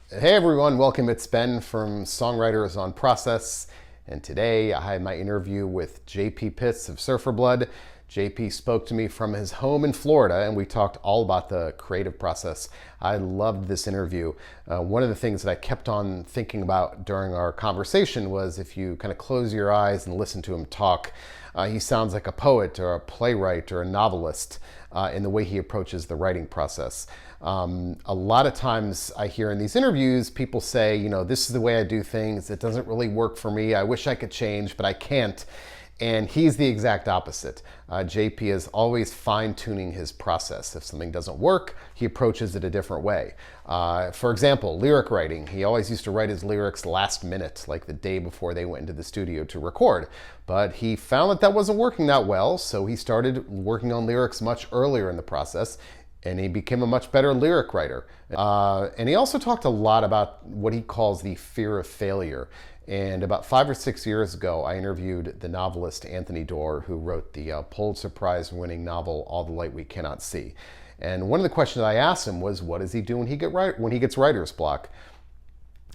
Hey everyone, welcome. It's Ben from Songwriters on Process, and today I had my interview with JP Pitts of Surfer Blood. JP spoke to me from his home in Florida, and we talked all about the creative process. I loved this interview. One of the things that I kept on thinking about during our conversation was if you kind of close your eyes and listen to him talk, he sounds like a poet or a playwright or a novelist in the way he approaches the writing process. A lot of times I hear in these interviews, people say, this is the way I do things. It doesn't really work for me. I wish I could change, but I can't. And he's the exact opposite. JP is always fine-tuning his process. If something doesn't work, he approaches it a different way. For example, lyric writing. He always used to write his lyrics last minute, like the day before they went into the studio to record. But he found that wasn't working that well, so he started working on lyrics much earlier in the process, and he became a much better lyric writer. And he also talked a lot about what he calls the fear of failure. And about 5 or 6 years ago, I interviewed the novelist Anthony Doerr, who wrote the Pulitzer Prize-winning novel All the Light We Cannot See. And one of the questions I asked him was, what does he do when he gets writer's block?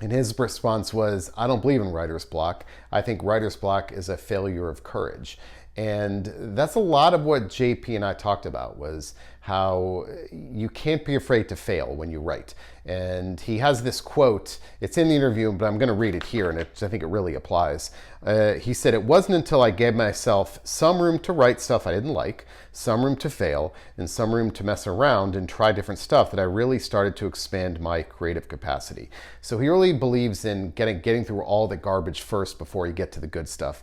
And his response was, I don't believe in writer's block. I think writer's block is a failure of courage. And that's a lot of what JP and I talked about, was how you can't be afraid to fail when you write. And he has this quote, it's in the interview, but I'm going to read it here, and I think it really applies. He said, it wasn't until I gave myself some room to write stuff I didn't like, some room to fail, and some room to mess around and try different stuff that I really started to expand my creative capacity. So he really believes in getting through all the garbage first before you get to the good stuff.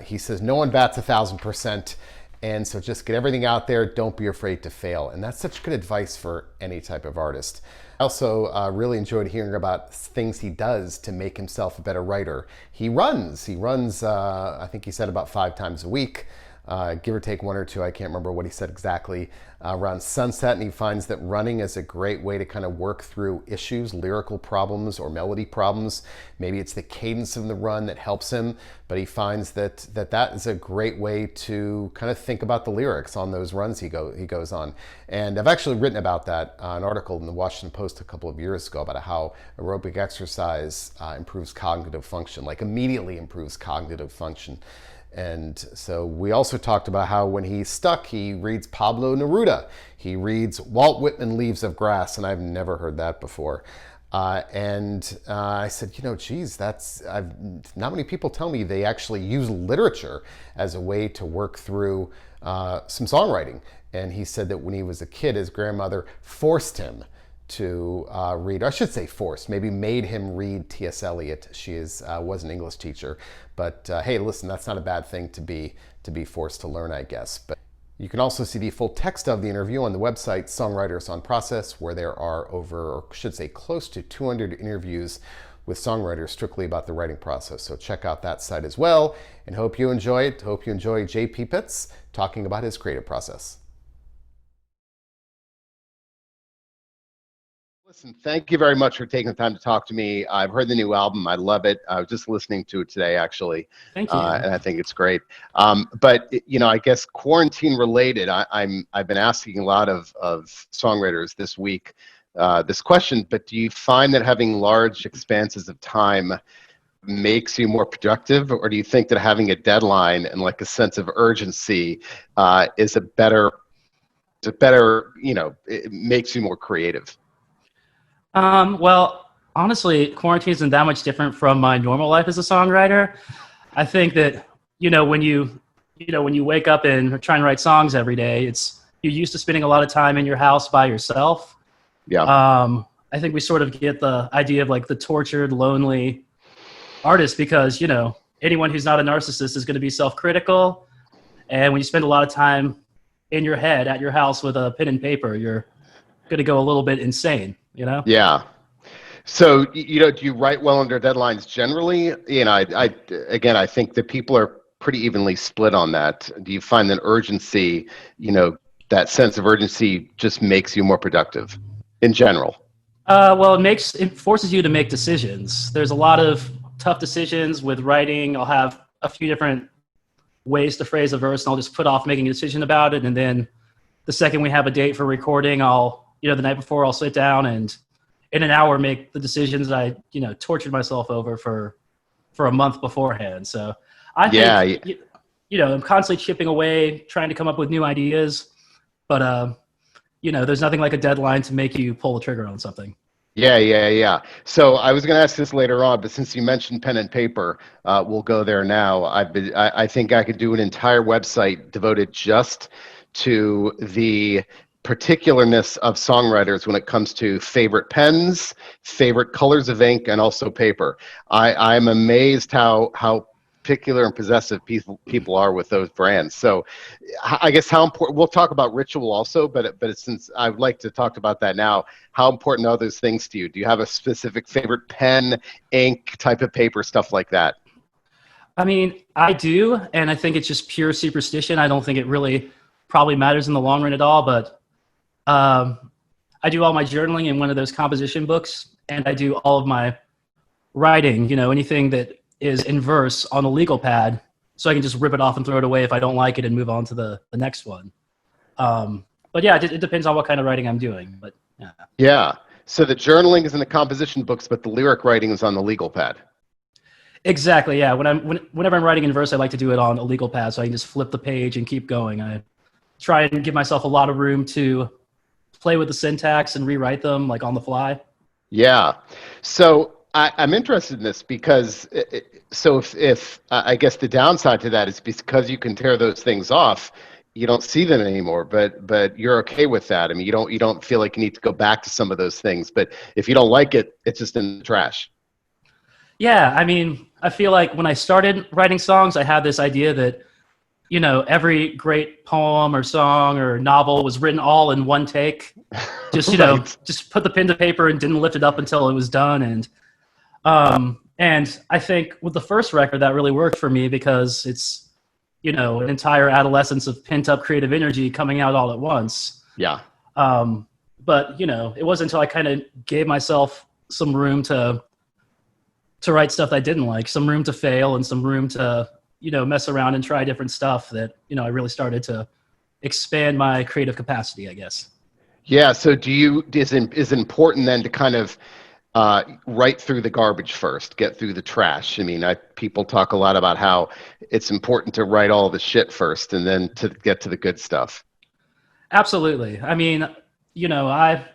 He says, no one bats 1,000%. And so just get everything out there. Don't be afraid to fail. And that's such good advice for any type of artist. I also really enjoyed hearing about things he does to make himself a better writer. He runs, I think he said about 5 times a week. Give or take 1 or 2, I can't remember what he said exactly, around sunset, and he finds that running is a great way to kind of work through issues, lyrical problems or melody problems. Maybe it's the cadence of the run that helps him, but he finds that is a great way to kind of think about the lyrics on those runs he goes on. And I've actually written about that, an article in the Washington Post a couple of years ago about how aerobic exercise improves cognitive function, like immediately improves cognitive function. And so we also talked about how when he's stuck, he reads Pablo Neruda. He reads Walt Whitman, Leaves of Grass, and I've never heard that before. I said, geez, not many people tell me they actually use literature as a way to work through some songwriting. And he said that when he was a kid, his grandmother forced him to read, I should say forced, maybe made him read T.S. Eliot. She was an English teacher. But hey, listen, that's not a bad thing to be forced to learn, I guess. But you can also see the full text of the interview on the website Songwriters on Process, where there are close to 200 interviews with songwriters strictly about the writing process. So check out that site as well, and hope you enjoy it. Hope you enjoy JP Pitts talking about his creative process. Listen, thank you very much for taking the time to talk to me. I've heard the new album. I love it. I was just listening to it today, actually. Thank you. And I think it's great. But I guess quarantine related, I've been asking a lot of songwriters this week this question, but do you find that having large expanses of time makes you more productive, or do you think that having a deadline and like a sense of urgency is it makes you more creative? Well, honestly, quarantine isn't that much different from my normal life as a songwriter. I think that, when you wake up and try and write songs every day, you're used to spending a lot of time in your house by yourself. Yeah. I think we sort of get the idea of like the tortured, lonely artist because, anyone who's not a narcissist is going to be self-critical. And when you spend a lot of time in your head at your house with a pen and paper, you're going to go a little bit insane. Yeah. So, do you write well under deadlines generally? I think that people are pretty evenly split on that. Do you find that urgency, that sense of urgency just makes you more productive in general? Well, it forces you to make decisions. There's a lot of tough decisions with writing. I'll have a few different ways to phrase a verse, and I'll just put off making a decision about it. And then the second we have a date for recording, the night before I'll sit down and in an hour make the decisions I, tortured myself over for a month beforehand. So I think, I'm constantly chipping away, trying to come up with new ideas, but there's nothing like a deadline to make you pull the trigger on something. Yeah. So I was going to ask this later on, but since you mentioned pen and paper, we'll go there now. I think I could do an entire website devoted just to the particularness of songwriters when it comes to favorite pens, favorite colors of ink, and also paper. I'm amazed how particular and possessive people are with those brands. So I guess how important, we'll talk about ritual also, but since I'd like to talk about that now, how important are those things to you? Do you have a specific favorite pen, ink, type of paper, stuff like that? I mean, I do, and I think it's just pure superstition. I don't think it really probably matters in the long run at all, but I do all my journaling in one of those composition books, and I do all of my writing, anything that is in verse on a legal pad, so I can just rip it off and throw it away if I don't like it and move on to the next one. But yeah, it depends on what kind of writing I'm doing. But yeah. Yeah. So the journaling is in the composition books, but the lyric writing is on the legal pad. Exactly. Yeah. Whenever I'm writing in verse, I like to do it on a legal pad, so I can just flip the page and keep going. I try and give myself a lot of room to play with the syntax and rewrite them like on the fly. Yeah. So I'm interested in this because if I guess the downside to that is because you can tear those things off, you don't see them anymore, but you're okay with that. I mean, you don't feel like you need to go back to some of those things, but if you don't like it, it's just in the trash. Yeah. I mean, I feel like when I started writing songs, I had this idea that, every great poem or song or novel was written all in one take. Just, Right. just put the pen to paper and didn't lift it up until it was done. And I think with the first record, that really worked for me because it's, an entire adolescence of pent up creative energy coming out all at once. Yeah. But, it wasn't until I kind of gave myself some room to write stuff that I didn't like, some room to fail and some room to, mess around and try different stuff that, I really started to expand my creative capacity, I guess. Yeah. So is it important then to kind of right through the garbage first, get through the trash? I mean, people talk a lot about how it's important to write all the shit first and then to get to the good stuff. Absolutely. I mean, I,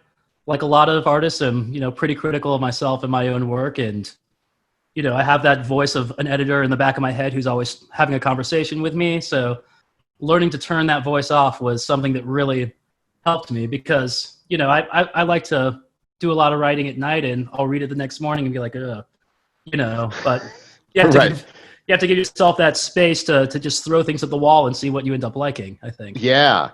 like a lot of artists, am, pretty critical of myself and my own work. And, I have that voice of an editor in the back of my head who's always having a conversation with me. So learning to turn that voice off was something that really helped me because, I like to do a lot of writing at night and I'll read it the next morning and be like, but you have to, Right. you have to give yourself that space to just throw things at the wall and see what you end up liking, I think. Yeah.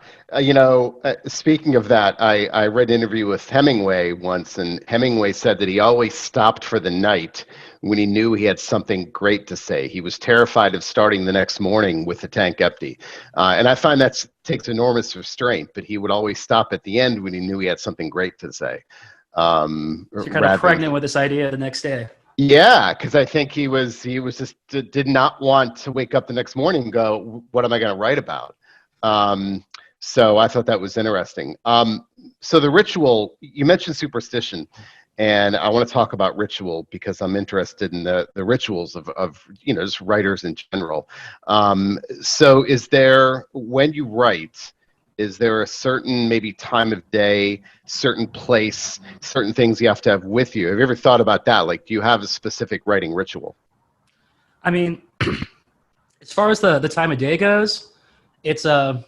Speaking of that, I read an interview with Hemingway once, and Hemingway said that he always stopped for the night when he knew he had something great to say. He was terrified of starting the next morning with the tank empty. And I find that takes enormous restraint, but he would always stop at the end when he knew he had something great to say. So you're kind of pregnant with this idea the next day. Yeah, because I think he just did not want to wake up the next morning and go, what am I going to write about? So I thought that was interesting. So the ritual, you mentioned superstition, and I want to talk about ritual because I'm interested in the rituals of just writers in general. So when you write, is there a certain maybe time of day, certain place, certain things you have to have with you? Have you ever thought about that? Like, do you have a specific writing ritual? I mean, as far as the time of day goes, it's gone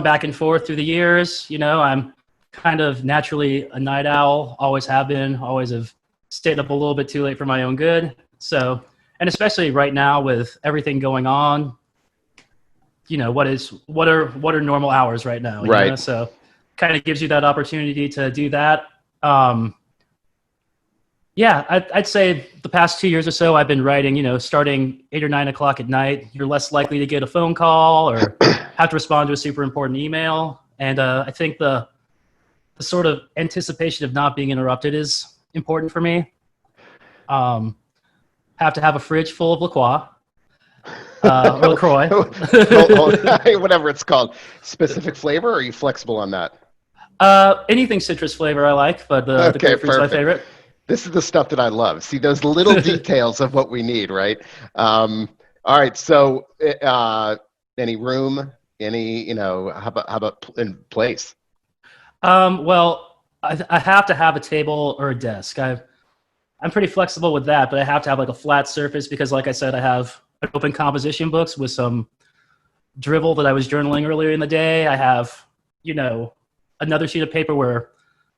back and forth through the years. I'm kind of naturally a night owl, always have been, always have stayed up a little bit too late for my own good. So, and especially right now with everything going on, what are normal hours right now? Right. So kind of gives you that opportunity to do that. Yeah, I'd say the past 2 years or so, I've been writing, starting 8 or 9 o'clock at night. You're less likely to get a phone call or have to respond to a super important email. And I think the sort of anticipation of not being interrupted is important for me. Have to have a fridge full of LaCroix. Or LaCroix. Whatever it's called. Specific flavor, or are you flexible on that? Anything citrus flavor I like, but the Okay, Carefree is my perfect. favorite. This is the stuff that I love. See those little details of what we need, right? All right. So, any room, how about in place? Well, I have to have a table or a desk. I'm pretty flexible with that, but I have to have like a flat surface because, like I said, I have an open composition books with some drivel that I was journaling earlier in the day. I have, another sheet of paper where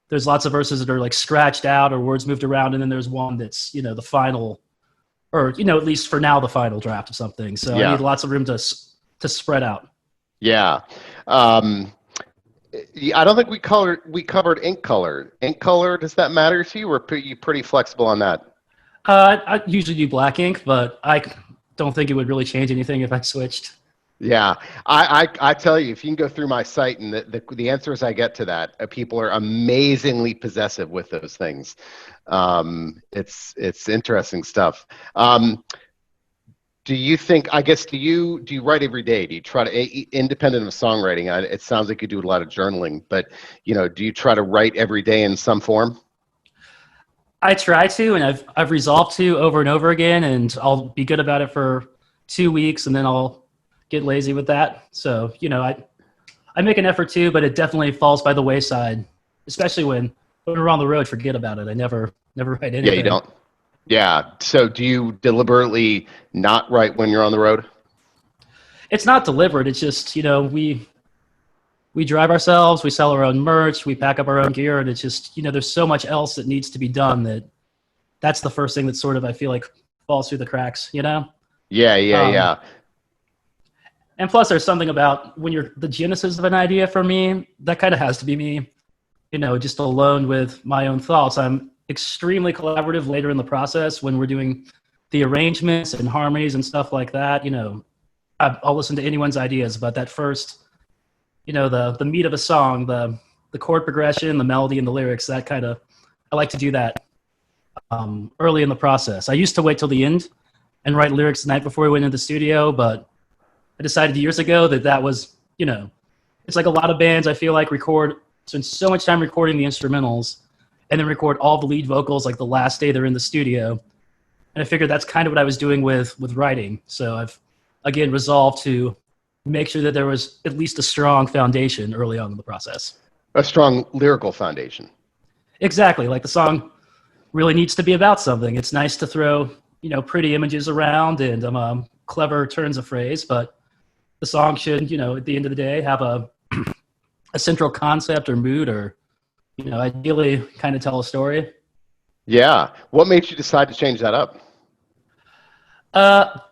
there's lots of verses that are like scratched out or words moved around, and then there's one that's the final, or at least for now the final draft of something. So I need Yeah, lots of room to spread out. yeah. I don't think we covered ink color. Ink color, does that matter to you, or are you pretty flexible on that? I usually do black ink, but I don't think it would really change anything if I switched. Yeah, I tell you, if you can go through my site and the answers I get to that, people are amazingly possessive with those things. It's interesting stuff. Do you think? I guess do you write every day? Do you try to independent of songwriting? It sounds like you do a lot of journaling, but do you try to write every day in some form? I try to, and I've resolved to over and over again, and I'll be good about it for 2 weeks, and then I'll get lazy with that. So I make an effort to, but it definitely falls by the wayside, especially when we're on the road. Forget about it. I never write Yeah, you anything. don't. Yeah. So do you deliberately not write when you're on the road? It's not deliberate. It's just we drive ourselves, we sell our own merch, we pack up our own gear, and it's just there's so much else that needs to be done that's the first thing that sort of I feel like falls through the cracks. Yeah, yeah, Um, yeah. and plus, there's something about when you're the genesis of an idea for me that kind of has to be me. Just alone with my own thoughts. I'm extremely collaborative later in the process when we're doing the arrangements and harmonies and stuff like that. I'll listen to anyone's ideas, but that first, the meat of a song, the chord progression, the melody, and the lyrics, that kind of, I like to do that early in the process. I used to wait till the end and write lyrics the night before we went into the studio, but I decided years ago that was, it's like a lot of bands I feel like spend so much time recording the instrumentals and then record all the lead vocals like the last day they're in the studio. And I figured that's kind of what I was doing with writing. So I've, again, resolved to make sure that there was at least a strong foundation early on in the process. A strong lyrical foundation. Exactly. Like the song really needs to be about something. It's nice to throw, pretty images around and clever turns of phrase, but the song should, at the end of the day, have a central concept or mood or, ideally kind of tell a story. Yeah. What made you decide to change that up?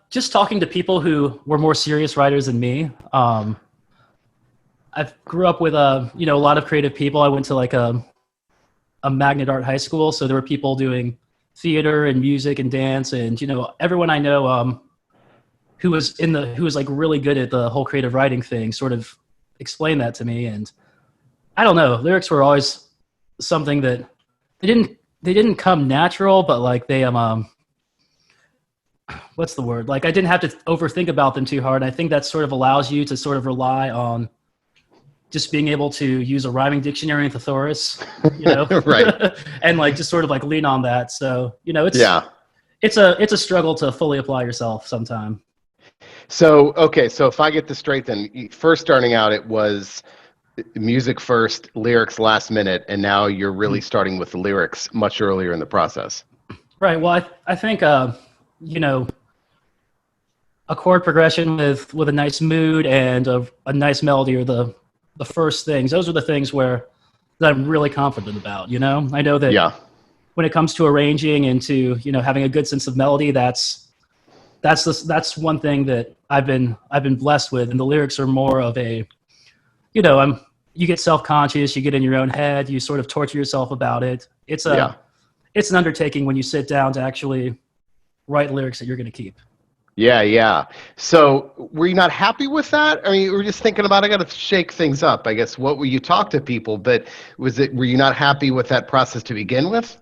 Just talking to people who were more serious writers than me. I grew up with a lot of creative people. I went to like a magnet art high school, so there were people doing theater and music and dance, and everyone I know who was like really good at the whole creative writing thing sort of explained that to me. And I don't know, lyrics were always something that they didn't come natural, but like they what's the word? Like I didn't have to overthink about them too hard. I think that sort of allows you to sort of rely on just being able to use a rhyming dictionary and thesaurus, Right. and like just sort of like lean on that. So Yeah. it's a struggle to fully apply yourself sometime. So, okay, so if I get this straight, then first starting out, it was music first, lyrics last minute, and now you're really starting with the lyrics much earlier in the process. Right. Well, I think a chord progression with a nice mood and a nice melody are the first things. Those are the things that I'm really confident about. I know that Yeah. when it comes to arranging and to having a good sense of melody, that's one thing that I've been blessed with. And the lyrics are more of a you get self-conscious, you get in your own head, you sort of torture yourself about it. It's Yeah. an undertaking when you sit down to actually write lyrics that you're going to keep. Yeah, yeah. So were you not happy with that? I mean, you were just thinking about, I got to shake things up. I guess what were you talk to people, but were you not happy with that process to begin with?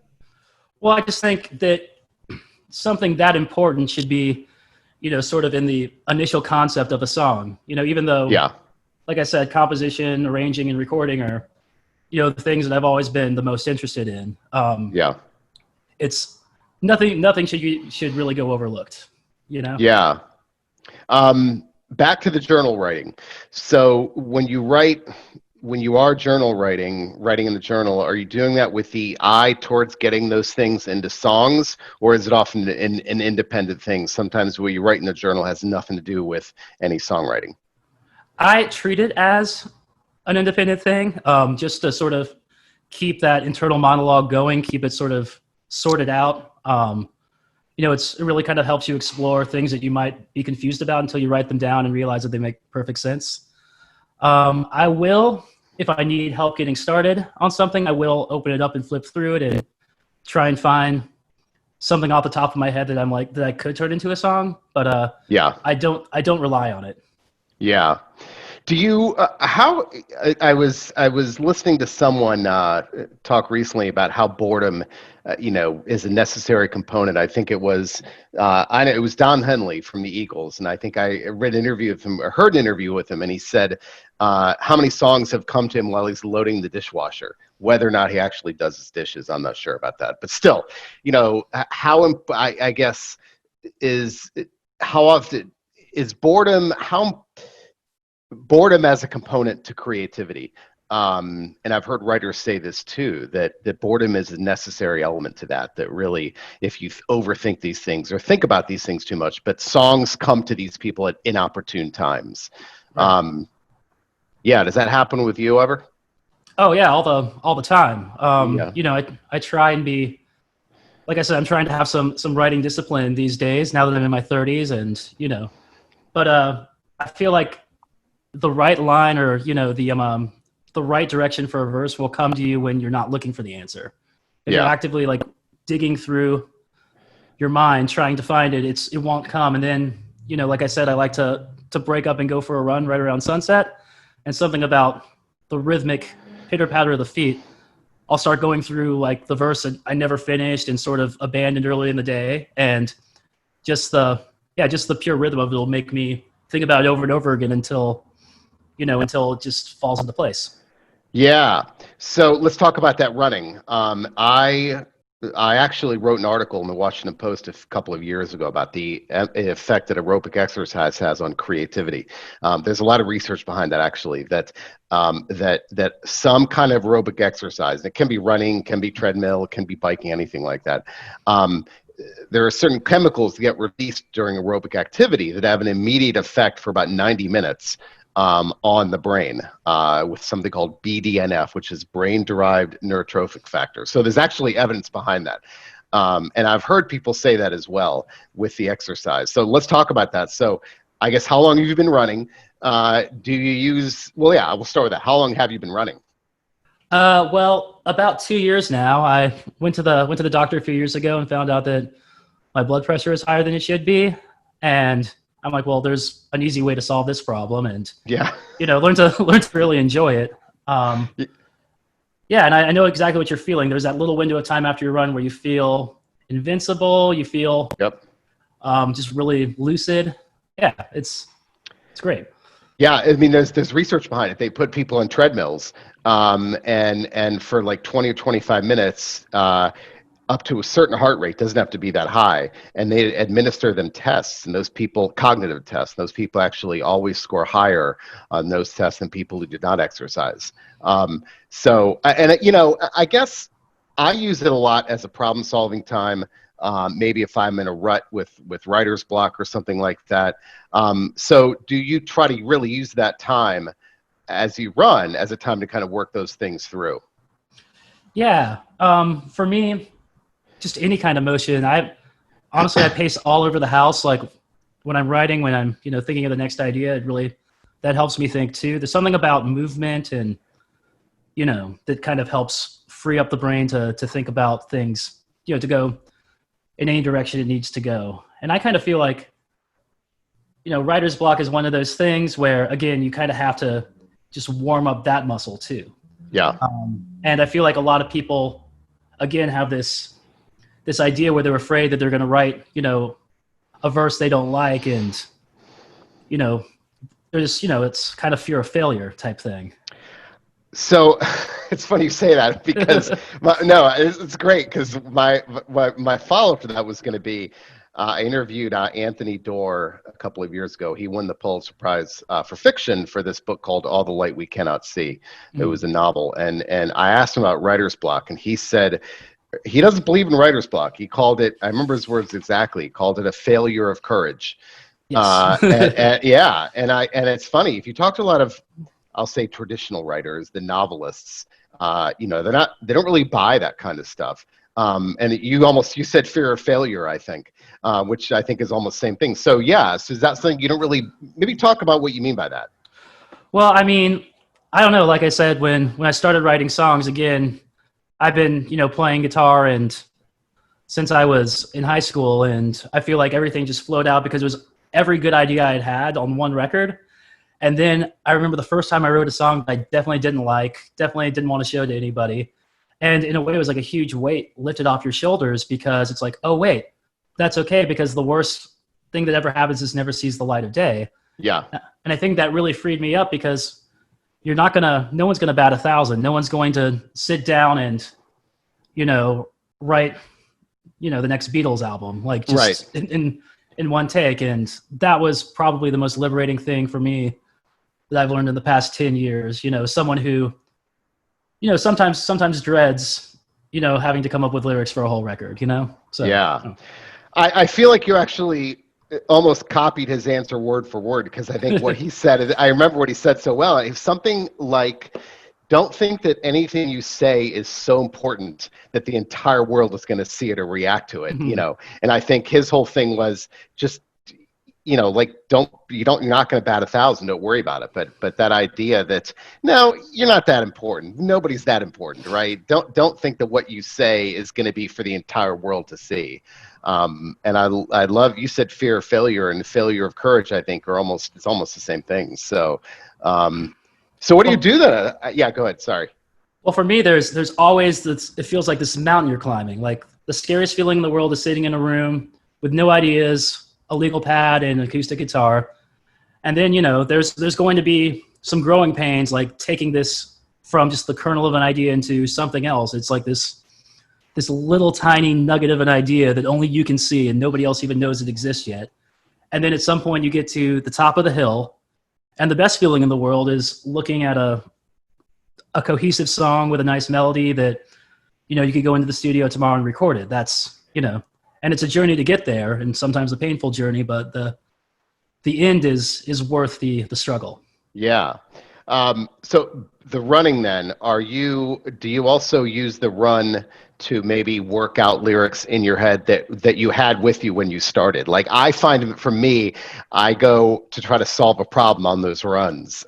Well, I just think that something that important should be, sort of in the initial concept of a song. Even though, Yeah. like I said, composition, arranging, and recording are the things that I've always been the most interested in. Yeah. It's nothing should really go overlooked, Yeah. Back to the journal writing. So when you are journal writing in the journal, are you doing that with the eye towards getting those things into songs, or is it often an independent thing? Sometimes what you write in the journal has nothing to do with any songwriting. I treat it as an independent thing, just to sort of keep that internal monologue going, keep it sort of sorted out. It really kind of helps you explore things that you might be confused about until you write them down and realize that they make perfect sense. I will, if I need help getting started on something, I will open it up and flip through it and try and find something off the top of my head that I'm like, that I could turn into a song, but Yeah. I don't rely on it. Yeah. Do you how I was listening to someone talk recently about how boredom is a necessary component. I think it was it was Don Henley from the Eagles, and I think I read an interview with him or heard an interview with him, and he said how many songs have come to him while he's loading the dishwasher. Whether or not he actually does his dishes, I'm not sure about that, but still, I guess is how often is boredom as a component to creativity. And I've heard writers say this too, that boredom is a necessary element to that really, if you overthink these things or think about these things too much, but songs come to these people at inopportune times. Right. Yeah. Does that happen with you ever? Oh yeah. All the time. Yeah. I try and be, like I said, I'm trying to have some writing discipline these days now that I'm in my 30s, and, but I feel like the right line or the right direction for a verse will come to you when you're not looking for the answer. If you're actively like digging through your mind trying to find it, it won't come. And then like I said, I like to break up and go for a run right around sunset, and something about the rhythmic pitter patter of the feet, I'll start going through like the verse that I never finished and sort of abandoned early in the day, and just the pure rhythm of it will make me think about it over and over again until it just falls into place. Yeah. So let's talk about that running. I actually wrote an article in the Washington Post a couple of years ago about the effect that aerobic exercise has on creativity. There's a lot of research behind that, actually, that some kind of aerobic exercise, it can be running, can be treadmill, can be biking, anything like that. There are certain chemicals that get released during aerobic activity that have an immediate effect for about 90 minutes on the brain with something called BDNF, which is brain-derived neurotrophic factor. So there's actually evidence behind that. And I've heard people say that as well with the exercise. So let's talk about that. So I guess, how long have you been running? Do you use, we'll start with that. How long have you been running? Well, about 2 years now. I went to the doctor a few years ago and found out that my blood pressure is higher than it should be. And I'm like, well, there's an easy way to solve this problem, and learn to really enjoy it. And I know exactly what you're feeling. There's that little window of time after your run where you feel invincible. You feel just really lucid. Yeah, it's great. Yeah, I mean, there's research behind it. They put people on treadmills, and for like 20 or 25 minutes. Up to a certain heart rate, doesn't have to be that high, and they administer them tests, and those people, cognitive tests, those people actually always score higher on those tests than people who did not exercise. I guess I use it a lot as a problem-solving time, maybe if I'm in a rut with writer's block or something like that. So do you try to really use that time as you run as a time to kind of work those things through? Yeah, for me, just any kind of motion. I pace all over the house. Like when I'm writing, when I'm thinking of the next idea, that helps me think too. There's something about movement and that kind of helps free up the brain to think about things, to go in any direction it needs to go. And I kind of feel like writer's block is one of those things where, again, you kind of have to just warm up that muscle too. Yeah. And I feel like a lot of people, again, have this idea where they're afraid that they're going to write, a verse they don't like, and, there's, it's kind of fear of failure type thing. So it's funny you say that because it's great because my follow-up to that was going to be I interviewed Anthony Doerr a couple of years ago. He won the Pulitzer Prize for fiction for this book called All the Light We Cannot See. It was a novel, and I asked him about writer's block, and he said he doesn't believe in writer's block. He called it, I remember his words exactly, he called it a failure of courage. Yes. And it's funny, if you talk to a lot of, I'll say, traditional writers, the novelists, they don't really buy that kind of stuff. And you said fear of failure, I think, which I think is almost the same thing. So so is that something you don't really, maybe talk about what you mean by that? Well, I mean, I don't know. Like I said, when I started writing songs, again, I've been, playing guitar and since I was in high school, and I feel like everything just flowed out because it was every good idea I had on one record. And then I remember the first time I wrote a song I definitely didn't like, definitely didn't want to show to anybody. And in a way, it was like a huge weight lifted off your shoulders because it's like, oh, wait, that's okay because the worst thing that ever happens is never sees the light of day. Yeah. And I think that really freed me up because no one's going to bat 1,000. No one's going to sit down and, write, the next Beatles album, like just in one take. And that was probably the most liberating thing for me that I've learned in the past 10 years, someone who, sometimes dreads, having to come up with lyrics for a whole record, So yeah, I feel like you actually almost copied his answer word for word because I think what he said, I remember what he said so well. If something like, don't think that anything you say is so important that the entire world is going to see it or react to it, And I think his whole thing was just, you're not going to bat 1,000. Don't worry about it. But that idea that no, you're not that important. Nobody's that important, right? Don't think that what you say is going to be for the entire world to see. And I love, you said fear of failure and failure of courage, I think it's almost the same thing. So, so what do you do then? Yeah, go ahead. Sorry. Well, for me, there's always this, it feels like this mountain you're climbing. Like the scariest feeling in the world is sitting in a room with no ideas, a legal pad and an acoustic guitar. And then, there's going to be some growing pains, like taking this from just the kernel of an idea into something else. It's like this little tiny nugget of an idea that only you can see and nobody else even knows it exists yet. And then at some point you get to the top of the hill, and the best feeling in the world is looking at a cohesive song with a nice melody that, you could go into the studio tomorrow and record it. That's, and it's a journey to get there, and sometimes a painful journey, but the end is worth the struggle. Yeah. So the running then, do you also use the run to maybe work out lyrics in your head that you had with you when you started? Like I find for me, I go to try to solve a problem on those runs.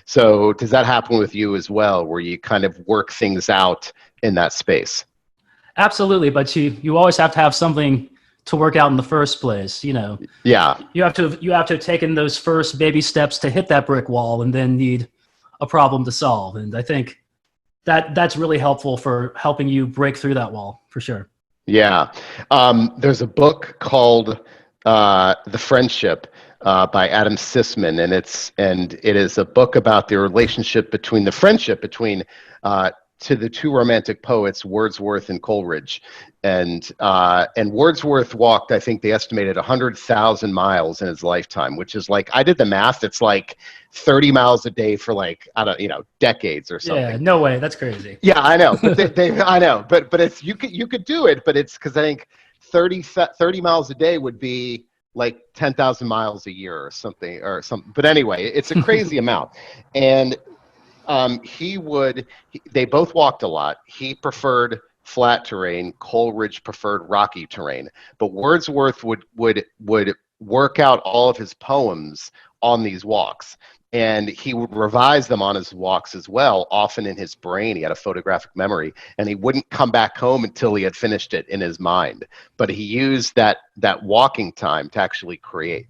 So does that happen with you as well, where you kind of work things out in that space? Absolutely. But you always have to have something to work out in the first place, Yeah. You have to have taken those first baby steps to hit that brick wall and then need a problem to solve. And I think that's really helpful for helping you break through that wall, for sure. Yeah. There's a book called The Friendship by Adam Sisman, and it is a book about the relationship between the friendship between to the two romantic poets, Wordsworth and Coleridge. And Wordsworth walked, I think they estimated 100,000 miles in his lifetime, which is like, I did the math, it's like 30 miles a day for like, decades or something. Yeah, no way, that's crazy. Yeah, I know, but I know, but it's, you could do it, but it's because I think 30 miles a day would be like 10,000 miles a year or something, but anyway, it's a crazy amount. And they both walked a lot. He preferred flat terrain. Coleridge preferred rocky terrain. But Wordsworth would work out all of his poems on these walks. And he would revise them on his walks as well, often in his brain. He had a photographic memory, and he wouldn't come back home until he had finished it in his mind. But he used that walking time to actually create.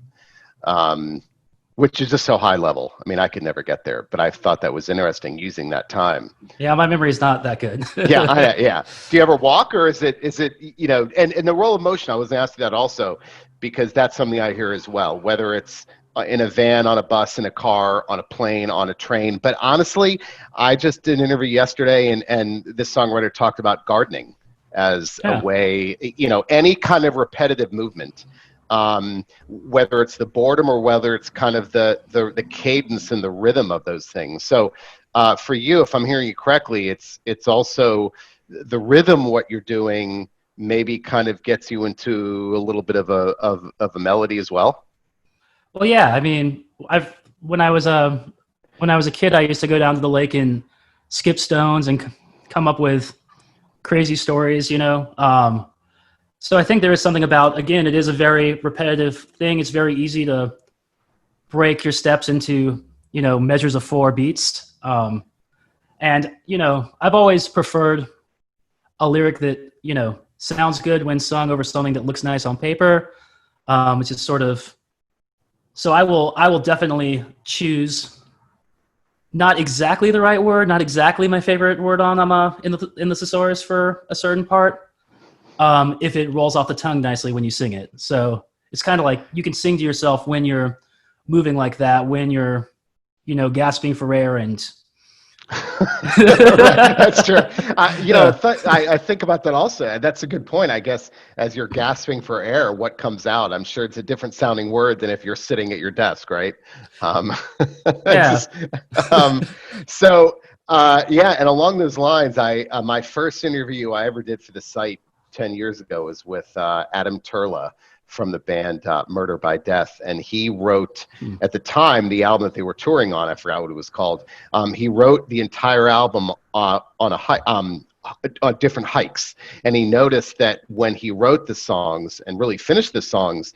Which is just so high level. I mean, I could never get there, but I thought that was interesting using that time. Yeah, my memory is not that good. Yeah. Do you ever walk, or is it and the role of motion? I was going to ask you that also, because that's something I hear as well. Whether it's in a van, on a bus, in a car, on a plane, on a train. But honestly, I just did an interview yesterday, and this songwriter talked about gardening as a way, any kind of repetitive movement, whether it's the boredom or whether it's kind of the cadence and the rhythm of those things. So for you, if I'm hearing you correctly, it's also the rhythm, what you're doing maybe kind of gets you into a little bit of a melody as well. Well, yeah. I mean, when I was a kid, I used to go down to the lake and skip stones and come up with crazy stories, So I think there is something about, again, it is a very repetitive thing. It's very easy to break your steps into, measures of 4 beats. And I've always preferred a lyric that, sounds good when sung over something that looks nice on paper. It's just sort of, so I will definitely choose not exactly the right word, not exactly my favorite word on in the thesaurus for a certain part, if it rolls off the tongue nicely when you sing it. So it's kind of like you can sing to yourself when you're moving like that, when you're, gasping for air and. That's true. I think about that also. That's a good point. I guess as you're gasping for air, what comes out? I'm sure it's a different sounding word than if you're sitting at your desk, right? Yeah. And along those lines, my first interview I ever did for the site 10 years ago was with Adam Turla from the band Murder by Death, and he wrote at the time the album that they were touring on. I forgot what it was called. He wrote the entire album on different hikes, and he noticed that when he wrote the songs and really finished the songs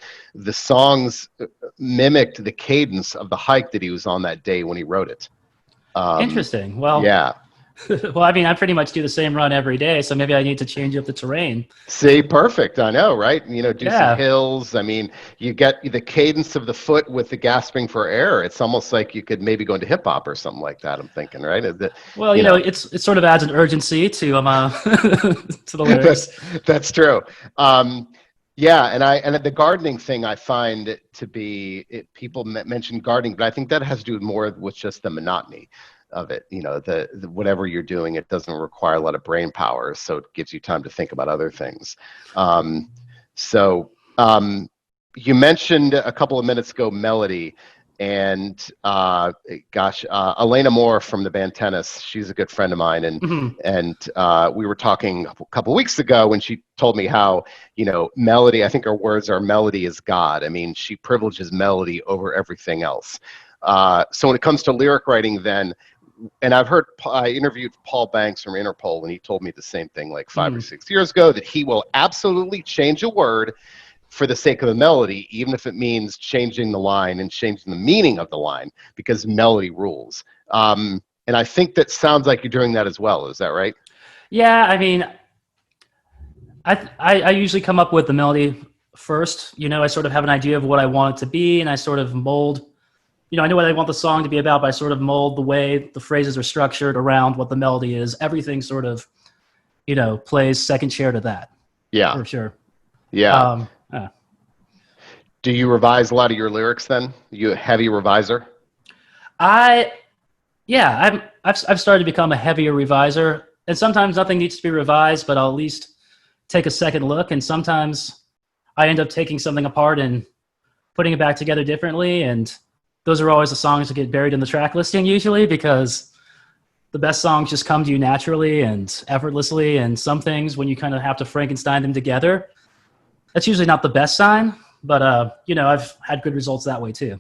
mimicked the cadence of the hike that he was on that day when he wrote it. Interesting. Well, yeah. Well, I mean, I pretty much do the same run every day, so maybe I need to change up the terrain. See, perfect. I know, right? Do some hills. I mean, you get the cadence of the foot with the gasping for air. It's almost like you could maybe go into hip hop or something like that. I'm thinking, right? Well, it sort of adds an urgency to to the lyrics. That's true. And the gardening thing, I find it to be people mention gardening, but I think that has to do more with just the monotony of it. The whatever you're doing, it doesn't require a lot of brain power, so it gives you time to think about other things. You mentioned a couple of minutes ago melody, and Elena Moore from the band Tennis, she's a good friend of mine, and we were talking a couple of weeks ago when she told me how melody, I think her words are melody is God. I mean, she privileges melody over everything else. So when it comes to lyric writing, then, and I interviewed Paul Banks from Interpol, and he told me the same thing like 5 or 6 years ago, that he will absolutely change a word for the sake of the melody, even if it means changing the line and changing the meaning of the line, because melody rules. And I think that sounds like you're doing that as well. Is that right? Yeah, I mean, I usually come up with the melody first. I sort of have an idea of what I want it to be, and I sort of mold. I know what I want the song to be about, but I sort of mold the way the phrases are structured around what the melody is. Everything sort of, plays second chair to that. Yeah. For sure. Yeah. Do you revise a lot of your lyrics then? You a heavy reviser? I've started to become a heavier reviser, and sometimes nothing needs to be revised, but I'll at least take a second look, and sometimes I end up taking something apart and putting it back together differently, and those are always the songs that get buried in the track listing usually, because the best songs just come to you naturally and effortlessly, and some things, when you kind of have to Frankenstein them together, that's usually not the best sign, but I've had good results that way too.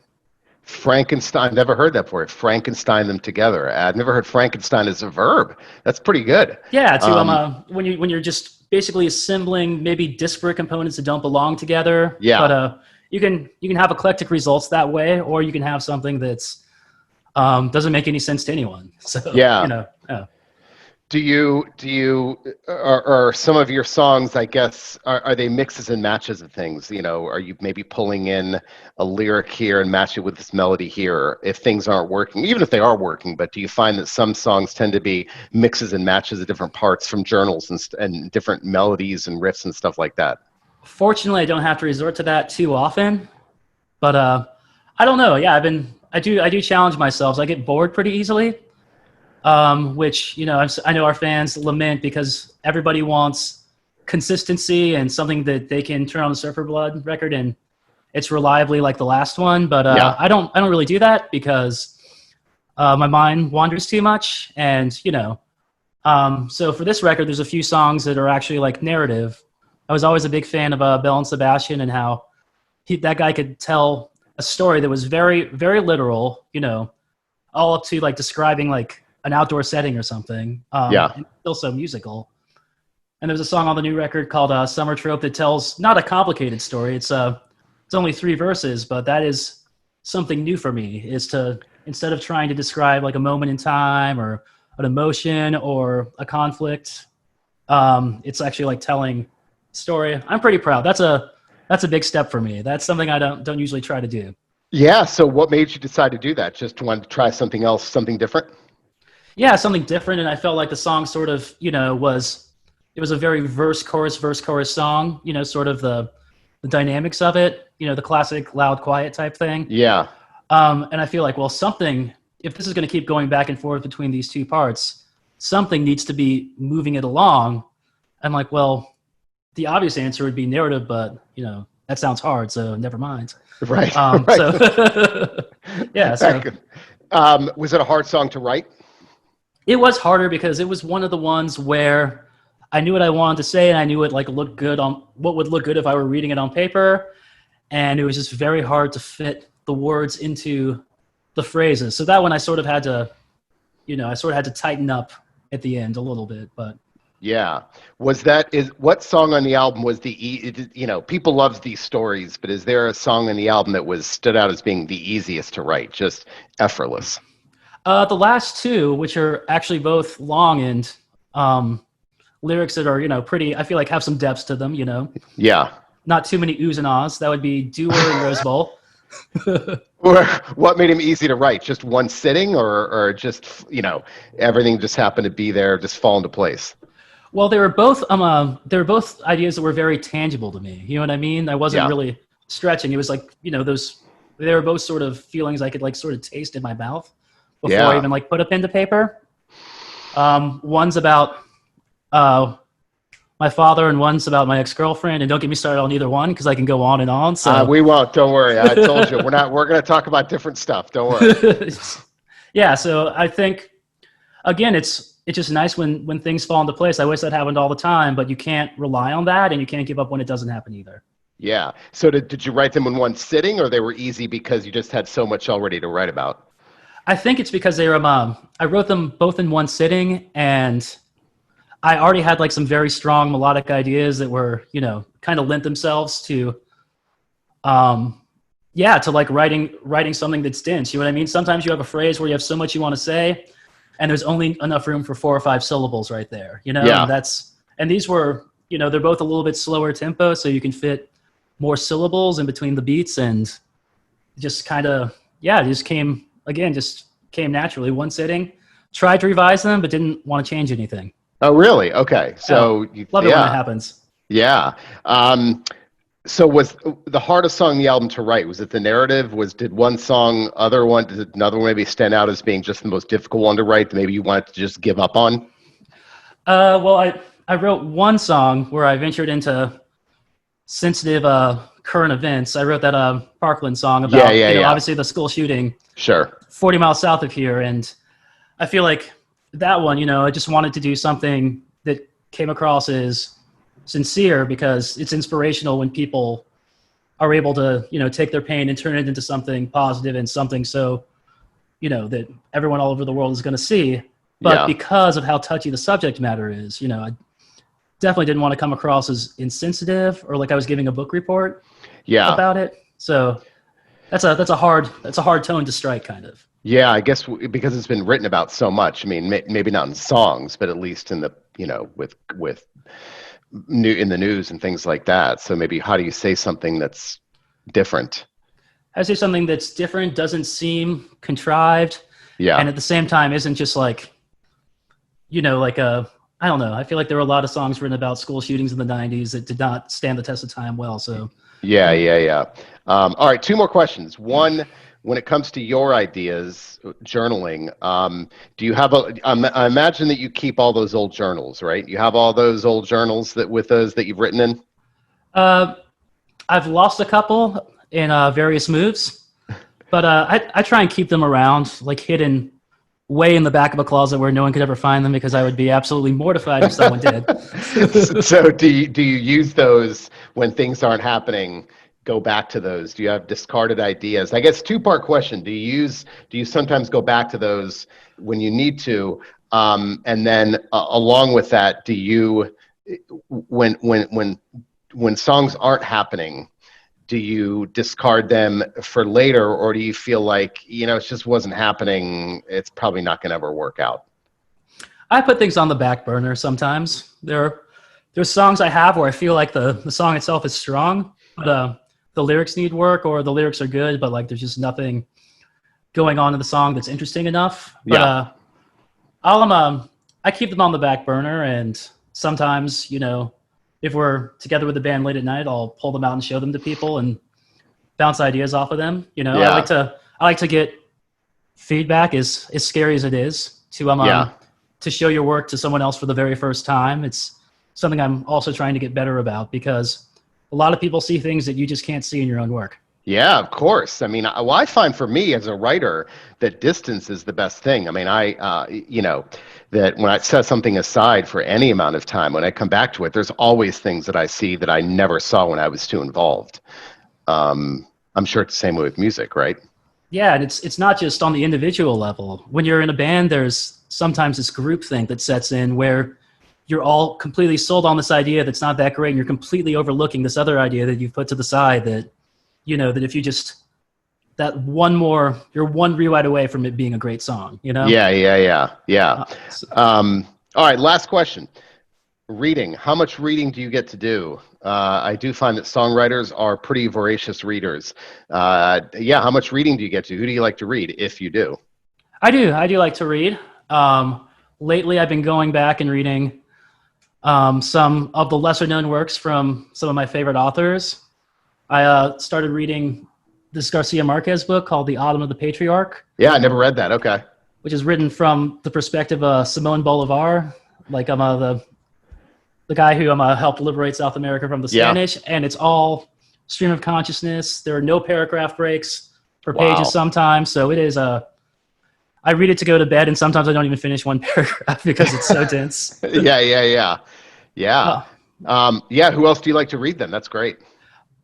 Frankenstein, never heard that before. Frankenstein them together. I've never heard Frankenstein as a verb. That's pretty good. Yeah, when you're just basically assembling maybe disparate components that don't belong together. Yeah. But you can have eclectic results that way, or you can have something that's doesn't make any sense to anyone. So yeah. Do you are some of your songs, I guess, are they mixes and matches of things? Are you maybe pulling in a lyric here and match it with this melody here if things aren't working, even if they are working? But do you find that some songs tend to be mixes and matches of different parts from journals and different melodies and riffs and stuff like that? Fortunately, I don't have to resort to that too often, but I don't know. Yeah, I do challenge myself. So I get bored pretty easily, which, you know, I know our fans lament because everybody wants consistency and something that they can turn on the Surfer Blood record and it's reliably like the last one. But Yeah. I don't really do that because my mind wanders too much. And, you know, so for this record, there's a few songs that are actually like narrative. I was always a big fan of Bell and Sebastian and how that guy could tell a story that was very, very literal, you know, all up to like describing like an outdoor setting or something. Yeah. And still so musical. And there's a song on the new record called Summer Trope that tells not a complicated story. It's only 3 verses, but that is something new for me, is to, instead of trying to describe like a moment in time or an emotion or a conflict, it's actually like telling story. I'm pretty proud. That's a big step for me. That's something I don't usually try to do. Yeah. So what made you decide to do that? Just wanted to try something else, something different? Yeah, something different. And I felt like the song sort of, you know, it was a very verse, chorus song, you know, sort of the dynamics of it, you know, the classic loud, quiet type thing. Yeah. And I feel like, well, something, if this is going to keep going back and forth between these two parts, something needs to be moving it along. I'm like, well, the obvious answer would be narrative, but, you know, that sounds hard, so never mind. Right. Right. So, yeah. So was it a hard song to write? it was harder because it was one of the ones where I knew what I wanted to say and I knew it like looked good on what would look good if I were reading it on paper. And it was just very hard to fit the words into the phrases. So that one I sort of had to, you know, tighten up at the end a little bit, but. Yeah. What song on the album was you know, people love these stories, but is there a song on the album that stood out as being the easiest to write, just effortless? The last 2, which are actually both long and lyrics that are, you know, pretty, I feel like have some depths to them, you know. Yeah. Not too many oohs and ahs. That would be Doer and Rose Bowl. Or what made him easy to write? Just one sitting or just, you know, everything just happened to be there, just fall into place? Well, they were both ideas that were very tangible to me. You know what I mean? I wasn't really stretching. It was like, you know, they were both sort of feelings I could like sort of taste in my mouth before I even like put a pen to paper. One's about my father and one's about my ex-girlfriend, and don't get me started on either one because I can go on and on. So we won't. Don't worry. I told you we're going to talk about different stuff. Don't worry. Yeah. So I think again, it's just nice when things fall into place. I wish that happened all the time, but you can't rely on that, and you can't give up when it doesn't happen either. Yeah. So did you write them in one sitting, or they were easy because you just had so much already to write about? I think it's because they were. I wrote them both in one sitting, and I already had like some very strong melodic ideas that were, you know, kind of lent themselves to, to like writing something that's dense. You know what I mean? Sometimes you have a phrase where you have so much you want to say, and there's only enough room for 4 or 5 syllables right there. You know, yeah. And these were, you know, they're both a little bit slower tempo, so you can fit more syllables in between the beats, and just kind of, it just came naturally. One sitting, tried to revise them, but didn't want to change anything. Oh, really? Okay. So love it when that happens. Yeah. So was the hardest song on the album to write? Was it the narrative? Did another one maybe stand out as being just the most difficult one to write that maybe you wanted to just give up on? Well, I wrote one song where I ventured into sensitive current events. I wrote that Parkland song about obviously the school shooting. Sure. 40 miles south of here, and I feel like that one, you know, I just wanted to do something that came across as sincere because it's inspirational when people are able to, you know, take their pain and turn it into something positive and something so, you know, that everyone all over the world is going to see. But because of how touchy the subject matter is, you know, I definitely didn't want to come across as insensitive or like I was giving a book report about it. So that's a hard tone to strike, kind of. Yeah, I guess because it's been written about so much. I mean, maybe not in songs, but at least in the, you know, with in the news and things like that. So maybe how do you say something that's different? I say something that's different, doesn't seem contrived, and at the same time isn't just like, you know, like I don't know. I feel like there were a lot of songs written about school shootings in the 90s that did not stand the test of time well. So yeah. All right, 2 more questions. One, when it comes to your ideas, journaling, do you have I imagine that you keep all those old journals, right? You have all those old journals with those that you've written in? I've lost a couple in various moves, but I try and keep them around, like hidden way in the back of a closet where no one could ever find them, because I would be absolutely mortified if someone did. So do you use those when things aren't happening? Go back to those? Do you have discarded ideas? I guess two-part question. Do you sometimes go back to those when you need to? And then along with that, do you, when songs aren't happening, do you discard them for later, or do you feel like, it just wasn't happening, it's probably not going to ever work out? I put things on the back burner sometimes. There's songs I have where I feel like the song itself is strong, but the lyrics need work, or the lyrics are good, but like there's just nothing going on in the song that's interesting enough. But I keep them on the back burner, and sometimes, if we're together with the band late at night, I'll pull them out and show them to people and bounce ideas off of them. I like to get feedback, as scary as it is, to show your work to someone else for the very first time. It's something I'm also trying to get better about, because a lot of people see things that you just can't see in your own work. Yeah, of course. I mean, I find for me as a writer that distance is the best thing. I mean, that when I set something aside for any amount of time, when I come back to it, there's always things that I see that I never saw when I was too involved. I'm sure it's the same way with music, right? Yeah, and it's not just on the individual level. When you're in a band, there's sometimes this groupthink that sets in where you're all completely sold on this idea that's not that great, and you're completely overlooking this other idea that you've put to the side that, that if you just, you're one rewrite away from it being a great song, Yeah. All right, last question. Reading. How much reading do you get to do? I do find that songwriters are pretty voracious readers. How much reading do you get to? Who do you like to read, if you do? I do like to read. Lately, I've been going back and reading some of the lesser known works from some of my favorite authors. I started reading this Garcia Marquez book called The Autumn of the Patriarch. Yeah, I never read that. Okay. Which is written from the perspective of Simón Bolívar. Like I'm the guy who helped liberate South America from the Spanish, and it's all stream of consciousness. There are no paragraph breaks per pages sometimes, so it is I read it to go to bed, and sometimes I don't even finish one paragraph because it's so dense. Yeah. Who else do you like to read then? That's great.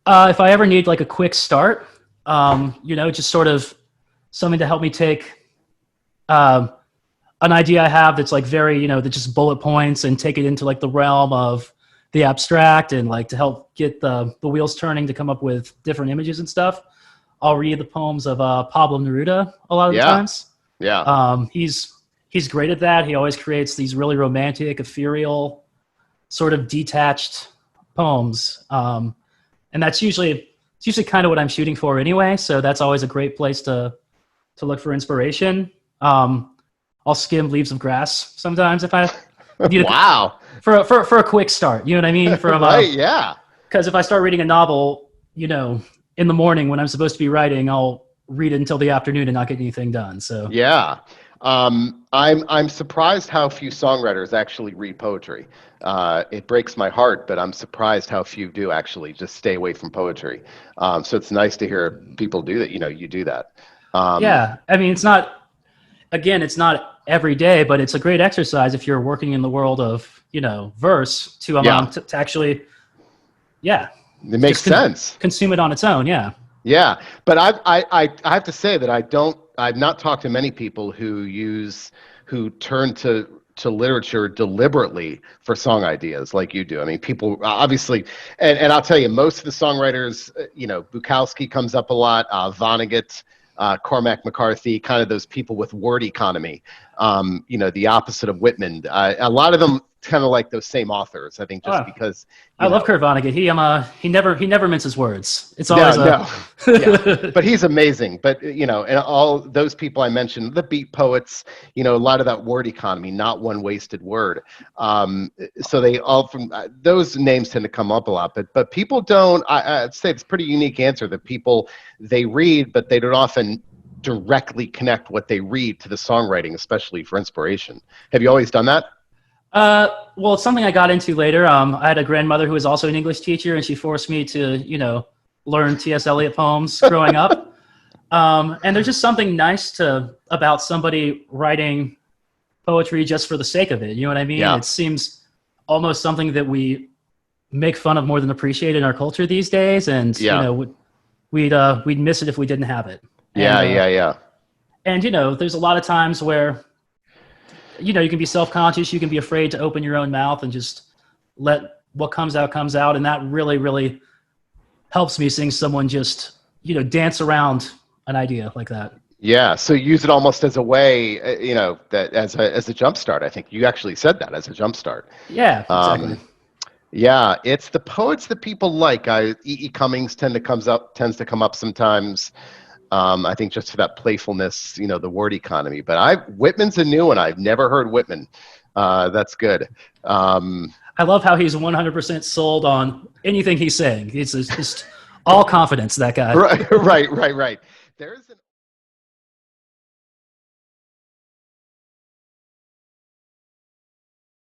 If I ever need like a quick start, just sort of something to help me take an idea I have that's like very, that just bullet points, and take it into like the realm of the abstract, and like to help get the wheels turning to come up with different images and stuff. I'll read the poems of Pablo Neruda a lot of the times. Yeah. He's great at that. He always creates these really romantic, ethereal, sort of detached poems. And it's usually kind of what I'm shooting for anyway. So that's always a great place to look for inspiration. I'll skim Leaves of Grass sometimes if I need for a quick start. You know what I mean? Right. Yeah. Because if I start reading a novel, in the morning when I'm supposed to be writing, I'll read it until the afternoon and not get anything done. So yeah. I'm surprised how few songwriters actually read poetry. It breaks my heart, but I'm surprised how few do actually just stay away from poetry. So it's nice to hear people do that. You do that. Yeah. I mean, it's not every day, but it's a great exercise if you're working in the world of, verse to actually, it makes sense. Consume it on its own. Yeah. Yeah. But I have to say that I've not talked to many people who turn to literature deliberately for song ideas like you do. I mean, people obviously, and I'll tell you, most of the songwriters, Bukowski comes up a lot, Vonnegut, Cormac McCarthy, kind of those people with word economy, the opposite of Whitman. A lot of them kind of like those same authors. I think just Oh, because I love Kurt Vonnegut. He never minces words. It's always yeah, but he's amazing. But and all those people I mentioned, the beat poets, a lot of that word economy, not one wasted word. So they all from those names tend to come up a lot. But people don't. I'd say it's a pretty unique answer that people they read, but they don't often directly connect what they read to the songwriting, especially for inspiration. Have you always done that? Well, it's something I got into later. I had a grandmother who was also an English teacher, and she forced me to, learn T.S. Eliot poems growing up. And there's just something nice about somebody writing poetry just for the sake of it. You know what I mean? Yeah. It seems almost something that we make fun of more than appreciate in our culture these days, and we'd miss it if we didn't have it. Yeah. And there's a lot of times where you can be self-conscious, you can be afraid to open your own mouth and just let what comes out, and that really, really helps me seeing someone just dance around an idea like that. Yeah, so use it almost as a way, that as a jump start. I think you actually said that as a jump start. Yeah, exactly. Yeah, it's the poets that people like. E.E. Cummings tends to come up sometimes. I think just for that playfulness, the word economy. But Whitman's a new one. I've never heard Whitman. That's good. I love how he's 100% sold on anything he's saying. It's just all confidence, that guy. Right. There's